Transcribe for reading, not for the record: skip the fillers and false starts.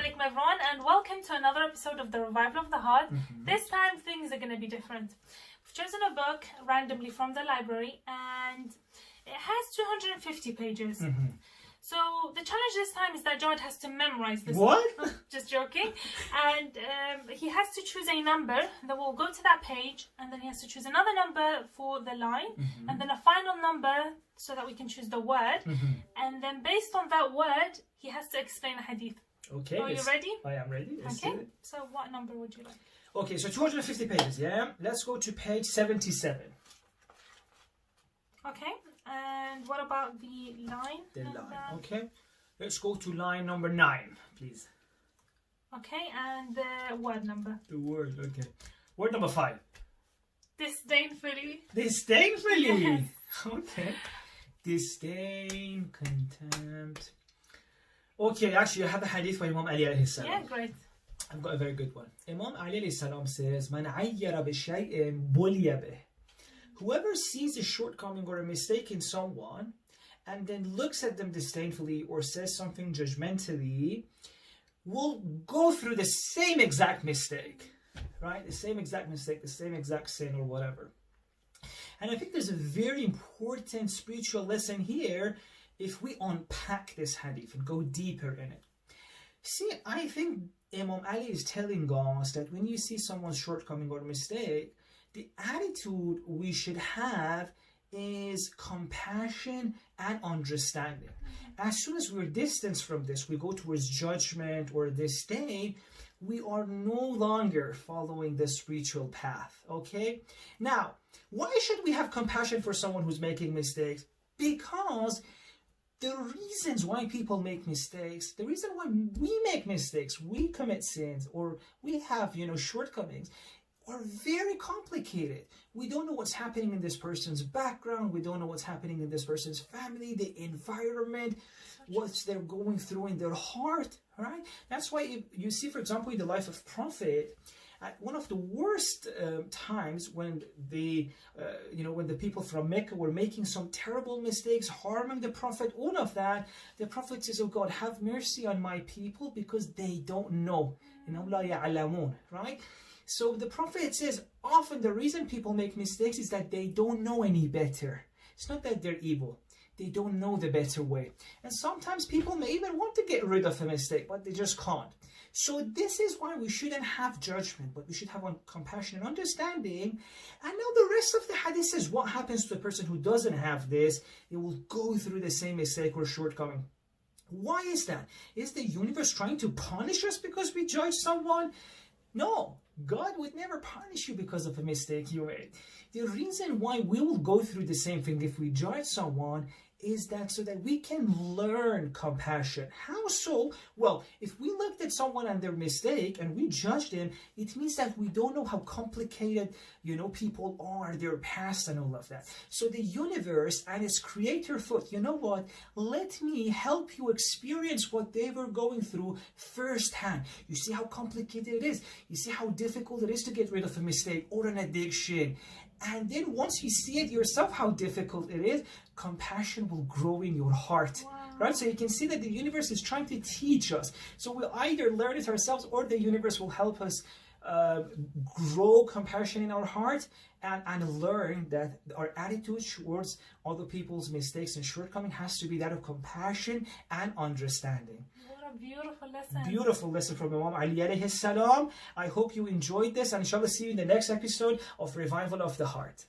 alaikum everyone, and welcome to another episode of the Revival of the Heart. This time things are going to be different. We've chosen a book randomly from the library and it has 250 pages. So the challenge this time is that Jawad has to memorize this book. Just joking. And he has to choose a number that will go to that page, and then he has to choose another number for the line, and then a final number so that we can choose the word. And then based on that word, he has to explain a hadith. Okay. Are you ready? I am ready. Let's do it. So what number would you like? Okay, so 250 pages, yeah? Let's go to page 77. Okay. And what about the line? The line, okay. Let's go to line number 9, please. Okay, and the word number. The word, okay. Word number 5. Disdainfully. Disdainfully? Yes. Okay. Disdain, contempt. Okay, actually I have a hadith by Imam Ali alayhi salam. Yeah, great. I've got a very good one. Imam Ali alayhi salam says, Man ayyara bishay'in buliya bih. Whoever sees a shortcoming or a mistake in someone and then looks at them disdainfully or says something judgmentally will go through the same exact mistake, right? The same exact mistake, the same exact sin or whatever. And I think there's a very important spiritual lesson here if we unpack this hadith and go deeper in it. See, I think Imam Ali is telling us that when you see someone's shortcoming or mistake, the attitude we should have is compassion and understanding. As soon as we're distanced from this, we go towards judgment or disdain, we are no longer following the spiritual path, okay? Now, why should we have compassion for someone who's making mistakes? Because the reasons why people make mistakes, the reason why we make mistakes, we commit sins, or we have, shortcomings, are very complicated. We don't know what's happening in this person's background. We don't know what's happening in this person's family, the environment, what they're going through in their heart, right? That's why you see, for example, in the life of Prophet, at one of the worst times when when the people from Mecca were making some terrible mistakes, harming the Prophet, all of that, the Prophet says, oh God, have mercy on my people because they don't know. Right? So the Prophet says often the reason people make mistakes is that they don't know any better. It's not that they're evil. They don't know the better way. And sometimes people may even want to get rid of a mistake, but they just can't. So this is why we shouldn't have judgment, but we should have compassion and understanding. And now the rest of the hadith says what happens to a person who doesn't have this. It will go through the same mistake or shortcoming. Why is that? Is the universe trying to punish us because we judge someone? No, God would never punish you because of a mistake you made. The reason why we will go through the same thing if we judge someone is that so that we can learn compassion. How so? Well, if we looked at someone and their mistake and we judged them, it means that we don't know how complicated, people are, their past and all of that. So the universe and its creator thought, you know what? Let me help you experience what they were going through firsthand. You see how complicated it is. You see how difficult it is to get rid of a mistake or an addiction. And then once you see it yourself, how difficult it is, compassion will grow in your heart. Wow. Right? So you can see that the universe is trying to teach us. So we'll either learn it ourselves or the universe will help us grow compassion in our heart and learn that our attitude towards other people's mistakes and shortcomings has to be that of compassion and understanding. What a beautiful lesson. Beautiful lesson from Imam Ali alayhi salam. I hope you enjoyed this, and inshallah see you in the next episode of Revival of the Heart.